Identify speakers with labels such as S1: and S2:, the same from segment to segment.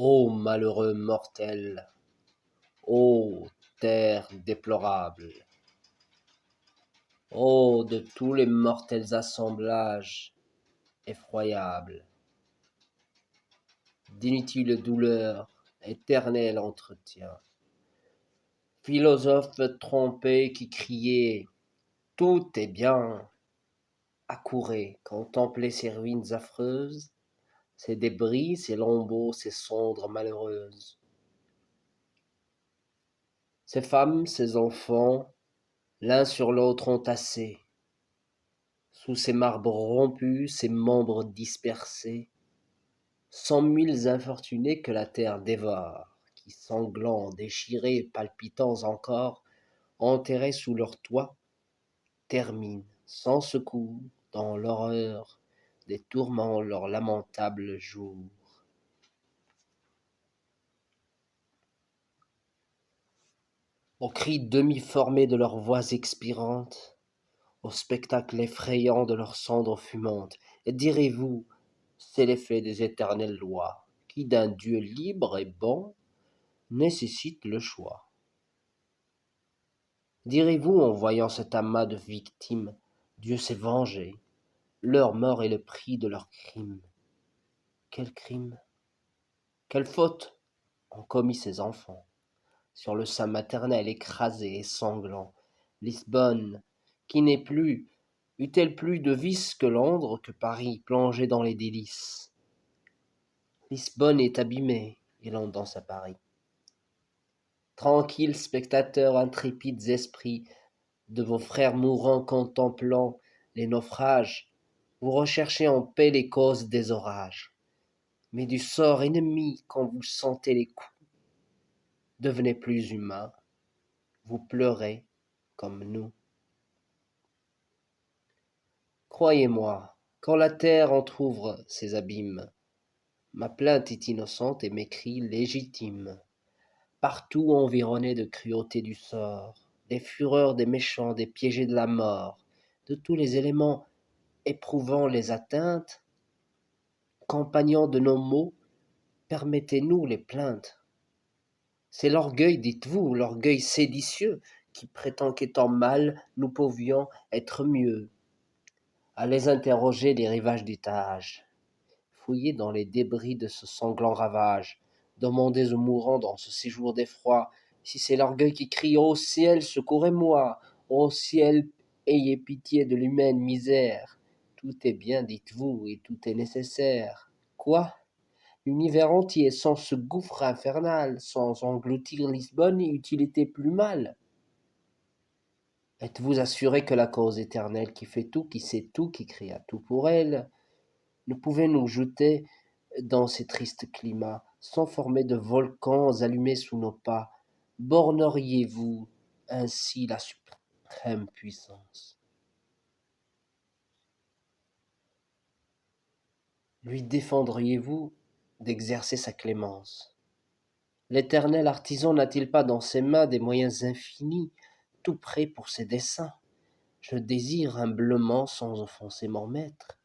S1: Ô malheureux mortel, ô terre déplorable, ô de tous les mortels assemblages effroyables, d'inutiles douleurs, éternel entretien, philosophe trompé qui criait « Tout est bien !» accourez, contemplez ces ruines affreuses, ces débris, ces lambeaux, ces cendres malheureuses. Ces femmes, ces enfants, l'un sur l'autre entassés, sous ces marbres rompus, ces membres dispersés, 100 000 infortunés que la terre dévore, qui sanglants, déchirés, palpitants encore, enterrés sous leur toit, terminent, sans secours, dans l'horreur des tourments leur lamentable jour. Aux cris demi-formés de leurs voix expirantes, au spectacle effrayant de leurs cendres fumantes, et direz-vous, c'est l'effet des éternelles lois, qui d'un Dieu libre et bon nécessite le choix. Direz-vous en voyant cet amas de victimes, Dieu s'est vengé, leur mort est le prix de leur crime. Quel crime? Quelle faute ont commis ces enfants? Sur le sein maternel écrasé et sanglant, Lisbonne, qui n'est plus, eut-elle plus de vices que Londres, que Paris plongé dans les délices? Lisbonne est abîmée, et l'on danse à Paris. Tranquilles spectateurs, intrépides esprits, de vos frères mourants contemplant les naufrages, vous recherchez en paix les causes des orages. Mais du sort ennemi, quand vous sentez les coups, devenez plus humains, vous pleurez comme nous. Croyez-moi, quand la terre entr'ouvre ses abîmes, ma plainte est innocente et mes cris légitimes. Partout environné de cruauté du sort, des fureurs des méchants, des piégés de la mort, de tous les éléments éprouvant les atteintes, compagnons de nos maux, permettez-nous les plaintes. C'est l'orgueil, dites-vous, l'orgueil séditieux, qui prétend qu'étant mal, nous pouvions être mieux. Allez interroger les rivages du Tage, fouillez dans les débris de ce sanglant ravage, demandez aux mourants dans ce séjour d'effroi, si c'est l'orgueil qui crie « Ô ciel, secourez-moi ! Ô ciel, ayez pitié de l'humaine misère ! Tout est bien, dites-vous, et tout est nécessaire. » Quoi? L'univers entier, sans ce gouffre infernal, sans engloutir Lisbonne, eût-il été plus mal? Êtes-vous assuré que la cause éternelle qui fait tout, qui sait tout, qui créa tout pour elle, ne pouvait nous jeter dans ces tristes climats, sans former de volcans allumés sous nos pas? Borneriez-vous ainsi la suprême puissance? Lui défendriez-vous d'exercer sa clémence? L'éternel artisan n'a-t-il pas dans ses mains des moyens infinis, tout prêts pour ses desseins? Je désire humblement, sans offenser mon maître,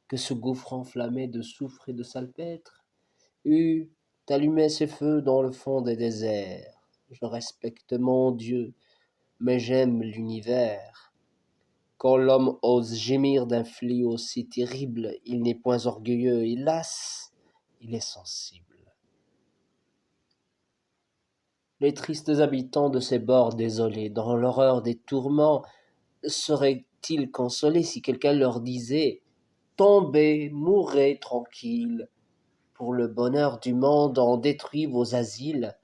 S1: que ce gouffre enflammé de soufre et de salpêtre eût allumé ses feux dans le fond des déserts. Je respecte mon Dieu, mais j'aime l'univers. Quand l'homme ose gémir d'un fléau si terrible, il n'est point orgueilleux, hélas, il est sensible. Les tristes habitants de ces bords désolés, dans l'horreur des tourments, seraient-ils consolés si quelqu'un leur disait « Tombez, mourez tranquilles, pour le bonheur du monde on détruit vos asiles,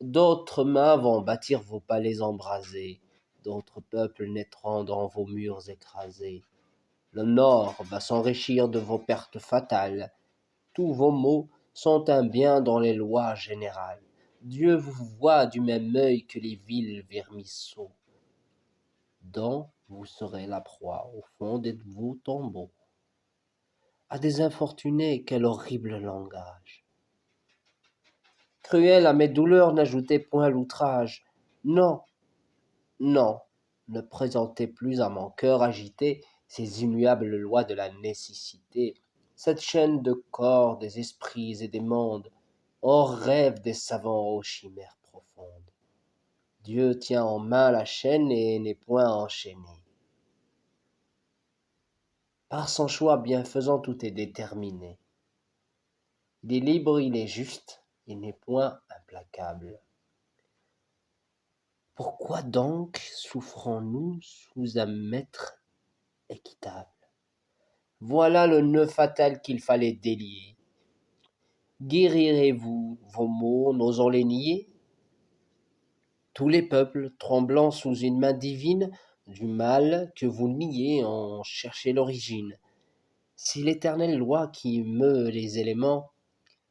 S1: d'autres mains vont bâtir vos palais embrasés, d'autres peuples naîtront dans vos murs écrasés. Le Nord va s'enrichir de vos pertes fatales, tous vos maux sont un bien dans les lois générales. Dieu vous voit du même œil que les vils vermisseaux, dont vous serez la proie au fond de vos tombeaux. » À des infortunés, quel horrible langage! Cruel à mes douleurs, n'ajoutez point l'outrage. Non, non, ne présentez plus à mon cœur agité ces immuables lois de la nécessité, cette chaîne de corps, des esprits et des mondes. Ô rêve des savants aux chimères profondes, Dieu tient en main la chaîne et n'est point enchaîné. Par son choix bienfaisant tout est déterminé. Il est libre, il est juste, il n'est point implacable. Pourquoi donc souffrons-nous sous un maître équitable? Voilà le nœud fatal qu'il fallait délier. Guérirez-vous vos maux, n'osant les nier? Tous les peuples, tremblant sous une main divine, du mal que vous niez en cherchez l'origine. Si l'éternelle loi qui meut les éléments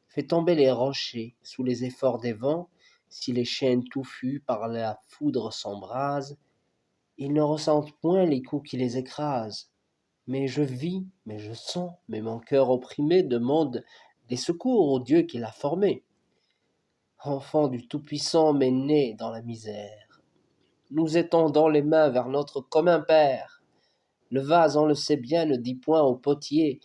S1: fait tomber les rochers sous les efforts des vents, si les chaînes touffues par la foudre s'embrasent, ils ne ressentent point les coups qui les écrasent. Mais je vis, mais je sens, mais mon cœur opprimé demande des secours au Dieu qui l'a formé. Enfant du Tout-Puissant mais né dans la misère, nous étendons les mains vers notre commun Père. Le vase, on le sait bien, ne dit point au potier: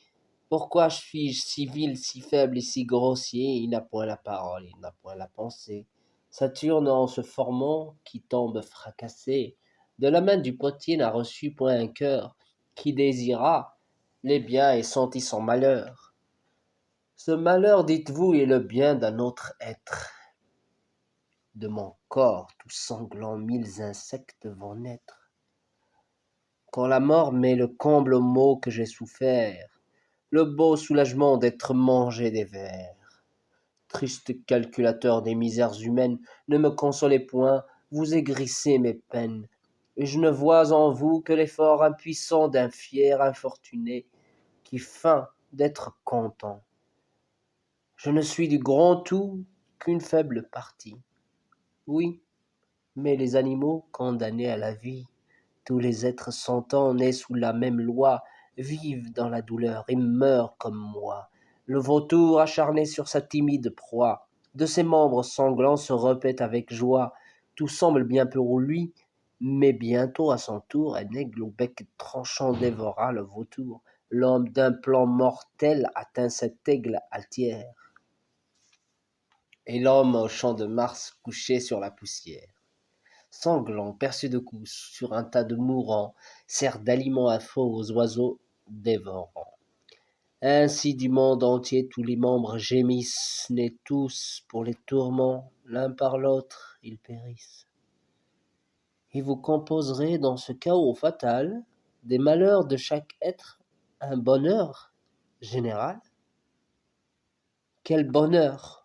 S1: pourquoi suis-je si vil, si faible et si grossier? Il n'a point la parole, il n'a point la pensée. Saturne, en se formant, qui tombe fracassé, de la main du potier n'a reçu point un cœur, qui désira les biens et sentit son malheur. Ce malheur, dites-vous, est le bien d'un autre être. De mon corps tout sanglant, 1000 insectes vont naître. Quand la mort met le comble aux maux que j'ai soufferts, le beau soulagement d'être mangé des vers. Triste calculateur des misères humaines, ne me consolez point, vous aigrissez mes peines, et je ne vois en vous que l'effort impuissant d'un fier infortuné qui feint d'être content. Je ne suis du grand tout qu'une faible partie. Oui, mais les animaux condamnés à la vie, tous les êtres sentants nés sous la même loi, vivent dans la douleur et meurent comme moi. Le vautour acharné sur sa timide proie, de ses membres sanglants se répète avec joie. Tout semble bien pour lui, mais bientôt à son tour, un aigle au bec tranchant dévora le vautour. L'homme d'un plan mortel atteint cet aigle altière. Et l'homme au champ de Mars couché sur la poussière, sanglant, percé de coups, sur un tas de mourants, sert d'aliment à faux aux oiseaux dévorants. Ainsi du monde entier tous les membres gémissent, nés tous pour les tourments, l'un par l'autre ils périssent. Et vous composerez dans ce chaos fatal des malheurs de chaque être un bonheur général? Quel bonheur!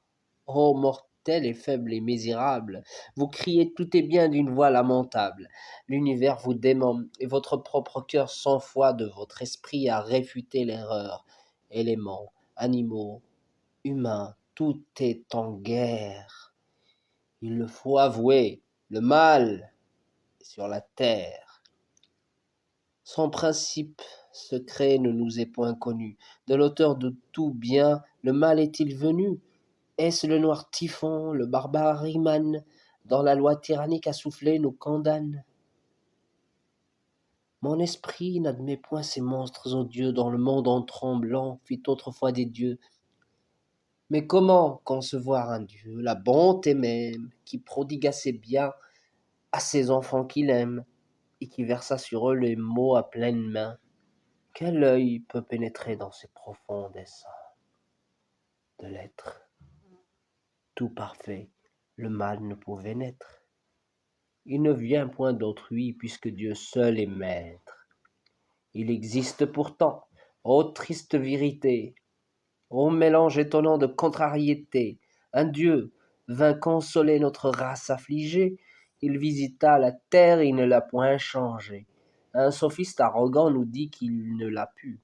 S1: Ô mortels et faibles et misérables, vous criez tout est bien d'une voix lamentable. L'univers vous dément, et votre propre cœur sans foi de votre esprit à réfuter l'erreur. Éléments, animaux, humains, tout est en guerre. Il le faut avouer, le mal est sur la terre. Son principe secret ne nous est point connu. De l'auteur de tout bien, le mal est-il venu? Est-ce le noir typhon, le barbare Riemann, dans la loi tyrannique assoufflée nous condamne? Mon esprit n'admet point ces monstres odieux dont le monde en tremblant fit autrefois des dieux. Mais comment concevoir un Dieu, la bonté même, qui prodigua ses biens à ses enfants qu'il aime, et qui versa sur eux les maux à pleine main? Quel œil peut pénétrer dans ces profonds desseins de l'être tout parfait? Le mal ne pouvait naître. Il ne vient point d'autrui, puisque Dieu seul est maître. Il existe pourtant, ô triste vérité, ô mélange étonnant de contrariétés, un Dieu vint consoler notre race affligée, il visita la terre, il ne l'a point changée. Un sophiste arrogant nous dit qu'il ne l'a pu.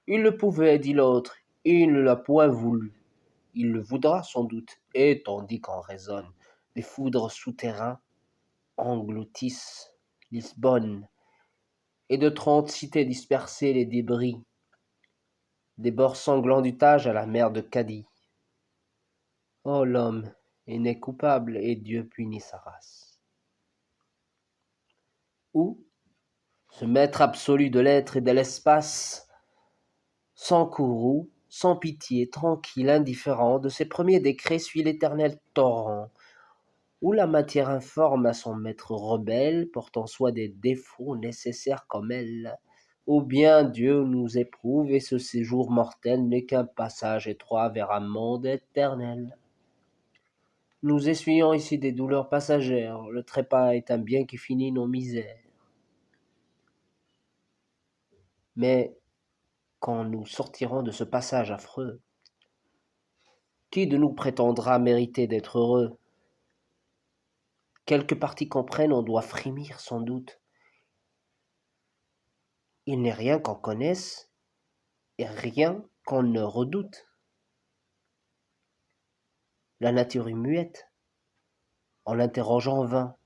S1: Il le pouvait, dit l'autre, il ne l'a point voulu. Il le voudra sans doute, et tandis qu'on raisonne, les foudres souterrains engloutissent Lisbonne, et de 30 cités dispersées les débris, des bords sanglants du Tage à la mer de Cadie. Oh, l'homme est né coupable, et Dieu punit sa race. Ou, ce maître absolu de l'être et de l'espace, sans courroux, sans pitié, tranquille, indifférent, de ses premiers décrets suit l'éternel torrent, où la matière informe à son maître rebelle, portant soit des défauts nécessaires comme elle, ou bien Dieu nous éprouve et ce séjour mortel n'est qu'un passage étroit vers un monde éternel. Nous essuyons ici des douleurs passagères, le trépas est un bien qui finit nos misères. Mais quand nous sortirons de ce passage affreux, qui de nous prétendra mériter d'être heureux? Quelques parties qu'on prenne, on doit frémir sans doute. Il n'est rien qu'on connaisse et rien qu'on ne redoute. La nature est muette, on l'interroge en vain.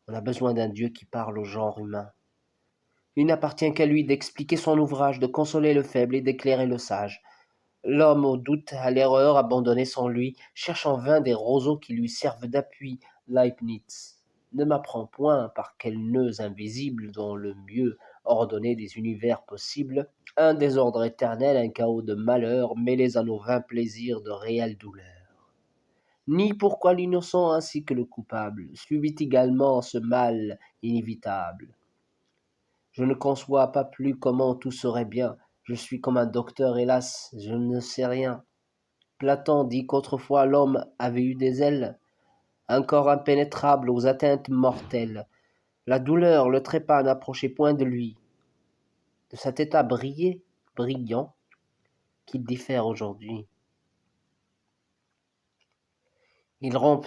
S1: On a besoin d'un Dieu qui parle au genre humain. Il n'appartient qu'à lui d'expliquer son ouvrage, de consoler le faible et d'éclairer le sage. L'homme au doute, à l'erreur, abandonné sans lui, cherche en vain des roseaux qui lui servent d'appui. Leibniz ne m'apprend point par quels nœuds invisibles, dont le mieux ordonné des univers possibles, un désordre éternel, un chaos de malheurs, mêlés à nos vains plaisirs de réelles douleurs. Ni pourquoi l'innocent ainsi que le coupable subit également ce mal inévitable. Je ne conçois pas plus comment tout serait bien. Je suis comme un docteur, hélas, je ne sais rien. Platon dit qu'autrefois l'homme avait eu des ailes, un corps impénétrable aux atteintes mortelles. La douleur, le trépas n'approchait point de lui. De cet état brillant, qu'il diffère aujourd'hui. Il rampe,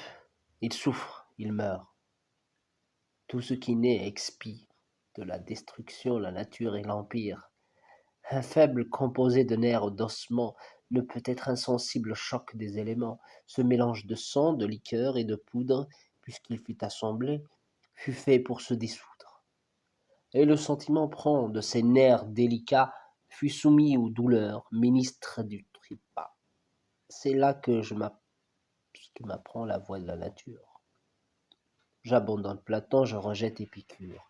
S1: il souffre, il meurt. Tout ce qui naît expire. De la destruction, la nature et l'empire. Un faible composé de nerfs et d'ossements ne peut être insensible au choc des éléments. Ce mélange de sang, de liqueur et de poudre, puisqu'il fut assemblé, fut fait pour se dissoudre. Et le sentiment prend de ces nerfs délicats, fut soumis aux douleurs, ministre du trépas. C'est là que m'apprend la voix de la nature. J'abandonne Platon, je rejette Épicure.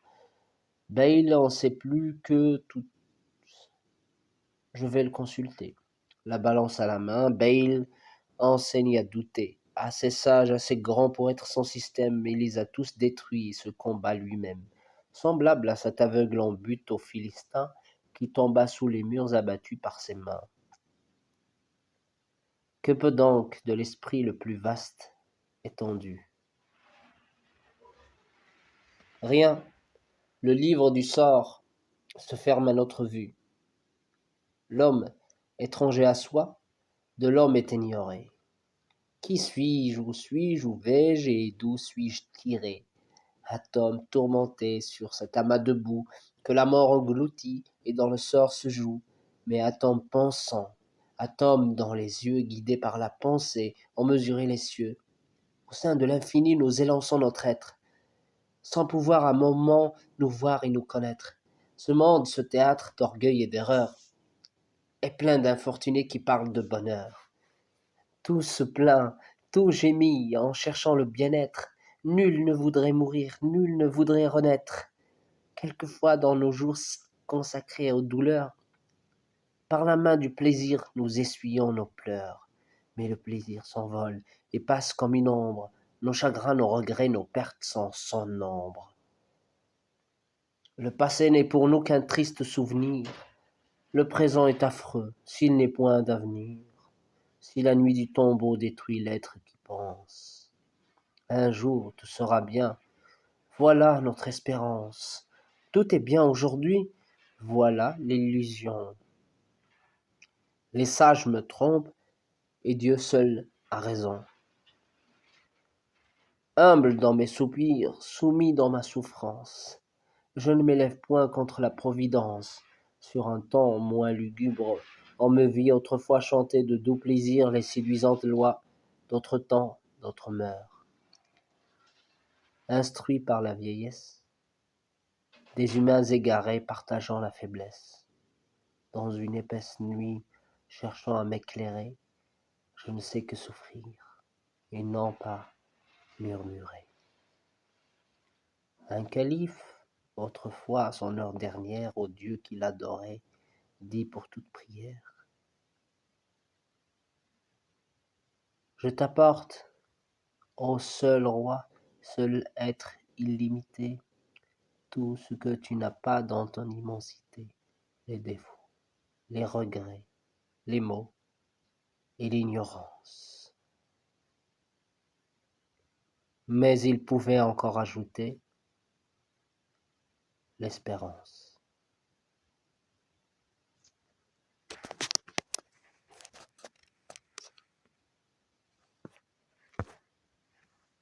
S1: Bayle en sait plus que tout. Je vais le consulter. La balance à la main, Bayle enseigne à douter. Assez sage, assez grand pour être son système, il les a tous détruits et se combat lui-même. Semblable à cet aveugle en butte aux Philistins qui tomba sous les murs abattu par ses mains. Que peut donc de l'esprit le plus vaste, étendu? Rien. Le livre du sort se ferme à notre vue. L'homme, étranger à soi, de l'homme est ignoré. Qui suis-je, où vais-je et d'où suis-je tiré? Atome tourmenté sur cet amas de boue que la mort engloutit et dans le sort se joue, mais atome pensant, atome dans les yeux guidés par la pensée, ont mesuré les cieux. Au sein de l'infini nous élançons notre être, sans pouvoir à moment nous voir et nous connaître. Ce monde, ce théâtre d'orgueil et d'erreur, est plein d'infortunés qui parlent de bonheur. Tout se plaint, tout gémit en cherchant le bien-être. Nul ne voudrait mourir, nul ne voudrait renaître. Quelquefois dans nos jours consacrés aux douleurs, par la main du plaisir nous essuyons nos pleurs. Mais le plaisir s'envole et passe comme une ombre. Nos chagrins, nos regrets, nos pertes sont sans nombre. Le passé n'est pour nous qu'un triste souvenir. Le présent est affreux s'il n'est point d'avenir. Si la nuit du tombeau détruit l'être qui pense. Un jour tout sera bien, voilà notre espérance. Tout est bien aujourd'hui, voilà l'illusion. Les sages me trompent, et Dieu seul a raison. Humble dans mes soupirs, soumis dans ma souffrance, je ne m'élève point contre la providence. Sur un temps moins lugubre, on me vit autrefois chanter de doux plaisirs les séduisantes lois. D'autres temps, d'autres meurent. Instruits par la vieillesse, des humains égarés partageant la faiblesse. Dans une épaisse nuit, cherchant à m'éclairer, je ne sais que souffrir, et non pas murmurer. Un calife, autrefois à son heure dernière, au Dieu qu'il adorait, dit pour toute prière, Je t'apporte, ô seul roi, seul être illimité, tout ce que tu n'as pas dans ton immensité, les défauts, les regrets, les maux et l'ignorance. Mais il pouvait encore ajouter l'espérance.